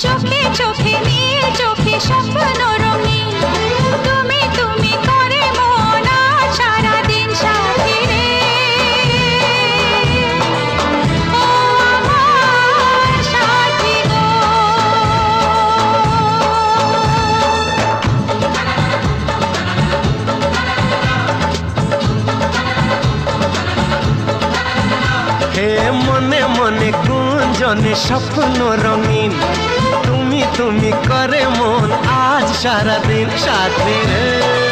চোখে চোখে নীল চোখে স্বপ্ন রঙিন তুমি তুমি করে মন আজ সারাদিন সাথী রে ও আমার সাথী গো হে মনে মনে গুঞ্জনে স্বপ্ন রঙিন তুমি তুমি করে মন আজ সারাদিন সাথী রে।